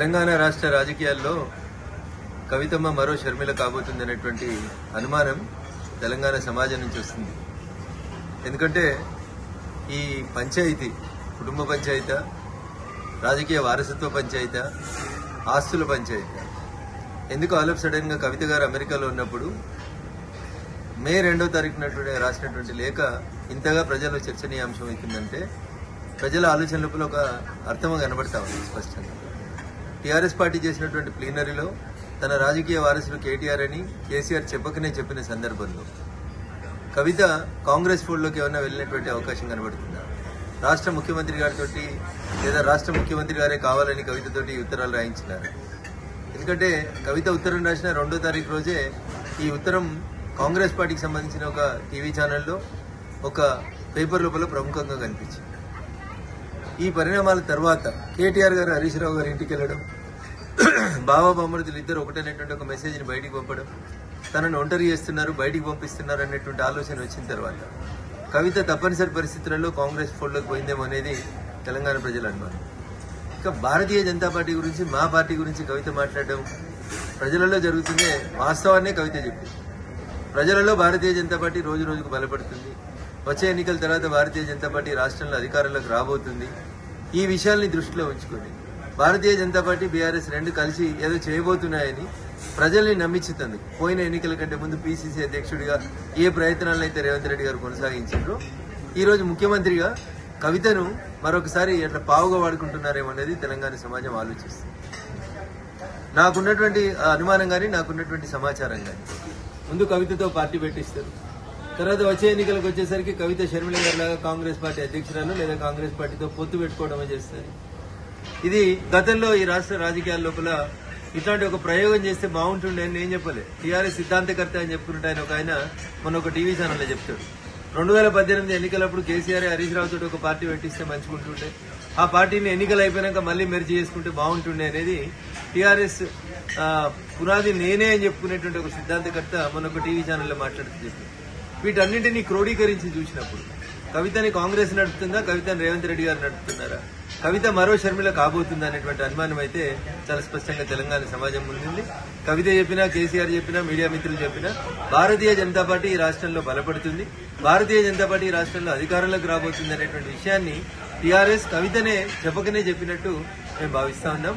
తెలంగాణ రాష్ట్ర రాజకీయాల్లో కవితమ్మ మరో షర్మిల కాబోతుందనేటువంటి అనుమానం తెలంగాణ సమాజం నుంచి వస్తుంది. ఎందుకంటే ఈ పంచాయతీ కుటుంబ పంచాయతీ, రాజకీయ వారసత్వ పంచాయతీ, ఆస్తుల పంచాయతీ ఎందుకు ఆల్ ఆఫ్ సడన్ గా కవిత గారు అమెరికాలో ఉన్నప్పుడు మే 2వ తారీఖున రాసినటువంటి లేఖ ఇంతగా ప్రజల్లో చర్చనీయాంశం అవుతుందంటే ప్రజల ఆలోచన లోపల ఒక అర్థం కనబడతా ఉంది స్పష్టంగా. టీఆర్ఎస్ పార్టీ చేసినటువంటి ప్లీనరీలో తన రాజకీయ వారసులు కేటీఆర్ అని కేసీఆర్ చెప్పకనే చెప్పిన సందర్భంలో కవిత కాంగ్రెస్ ఫోల్డ్లోకి ఏమన్నా వెళ్ళినటువంటి అవకాశం కనబడుతుందా? రాష్ట్ర ముఖ్యమంత్రి గారితో లేదా రాష్ట్ర ముఖ్యమంత్రి గారే కావాలని కవితతోటి ఉత్తరాలు రాయించినారు. ఎందుకంటే కవిత ఉత్తరం రాసిన 2వ తారీఖు రోజే ఈ ఉత్తరం కాంగ్రెస్ పార్టీకి సంబంధించిన ఒక టీవీ ఛానల్లో ఒక పేపర్ లోపల ప్రముఖంగా కనిపించింది. ఈ పరిణామాల తర్వాత కేటీఆర్ గారు హరీష్ రావు గారి ఇంటికి వెళ్లడం, బాబా బామ్మరుదులు ఇద్దరు ఒకటనేటువంటి ఒక మెసేజ్ని బయటికి పంపడం, తనను ఒంటరి చేస్తున్నారు, బయటికి పంపిస్తున్నారు అనేటువంటి ఆలోచన వచ్చిన తర్వాత కవిత తప్పనిసరి పరిస్థితులలో కాంగ్రెస్ ఫోల్డ్లోకి పోయిందేమో అనేది తెలంగాణ ప్రజల అనుమానం. ఇక భారతీయ జనతా పార్టీ గురించి, మా పార్టీ గురించి కవిత మాట్లాడడం ప్రజలలో జరుగుతుందే వాస్తవాన్నే కవిత చెప్పింది. ప్రజలలో భారతీయ జనతా పార్టీ రోజు రోజుకు బలపడుతుంది. వచ్చే ఎన్నికల తర్వాత భారతీయ జనతా పార్టీ రాష్ట్రంలో అధికారంలోకి రాబోతుంది. ఈ విషయాల్ని దృష్టిలో ఉంచుకోండి. భారతీయ జనతా పార్టీ, బీఆర్ఎస్ రెండు కలిసి ఏదో చేయబోతున్నాయని ప్రజల్ని నమ్మించుతుంది. పోయిన ఎన్నికల కంటే ముందు పీసీసీ అధ్యక్షుడిగా ఏ ప్రయత్నాలను అయితే రేవంత్ రెడ్డి గారు కొనసాగించారో ఈ రోజు ముఖ్యమంత్రిగా కవితను మరొకసారి ఎట్లా పావుగా వాడుకుంటున్నారేమో అనేది తెలంగాణ సమాజం ఆలోచిస్తుంది. నాకున్నటువంటి అనుమానం కానీ, నాకున్నటువంటి సమాచారం కానీ, ముందు కవితతో పార్టీ పెట్టిస్తారు, తర్వాత వచ్చే ఎన్నికలకు వచ్చేసరికి కవిత షర్మిల గారి లాగా కాంగ్రెస్ పార్టీ అధ్యక్షురాలు లేదా కాంగ్రెస్ పార్టీతో పొత్తు పెట్టుకోవడమే చేస్తారు. ఇది గతంలో ఈ రాష్ట్ర రాజకీయాల లోపల ఇట్లాంటి ఒక ప్రయోగం చేస్తే బాగుంటుండే అని నేను చెప్పలే. టీఆర్ఎస్ సిద్ధాంతకర్త అని చెప్పుకుంటే ఆయన మొన్న ఒక టీవీ ఛానల్లో చెప్తాడు, 2018 ఎన్నికలప్పుడు కేసీఆర్ హరీష్ రావు తోటి ఒక పార్టీ పెట్టిస్తే మంచుకుంటుండే, ఆ పార్టీని ఎన్నికలు అయిపోయినాక మళ్లీ మెర్జీ చేసుకుంటే బాగుంటుండే అనేది టీఆర్ఎస్ పునాది నేనే అని చెప్పుకునేటువంటి ఒక సిద్ధాంతకర్త మొన్న ఒక టీవీ ఛానల్లో మాట్లాడుతూ చెప్పారు. వీటన్నింటినీ క్రోడీకరించి చూసినప్పుడు కవితని కాంగ్రెస్ నడుపుతుందా, కవితని రేవంత్ రెడ్డి గారు నడుపుతున్నారా, కవిత మరో షర్మిల కాబోతుందా అనేటువంటి అనుమానం అయితే చాలా స్పష్టంగా తెలంగాణ సమాజం ముందుంది. కవిత చెప్పినా, కేసీఆర్ చెప్పినా, మీడియా మిత్రులు చెప్పినా భారతీయ జనతా పార్టీ ఈ రాష్ట్రంలో బలపడుతుంది, భారతీయ జనతా పార్టీ ఈ రాష్ట్రంలో అధికారంలోకి రాబోతుంది అనేటువంటి విషయాన్ని టీఆర్ఎస్ కవితనే చెప్పకనే చెప్పినట్టు మేము భావిస్తా ఉన్నాం.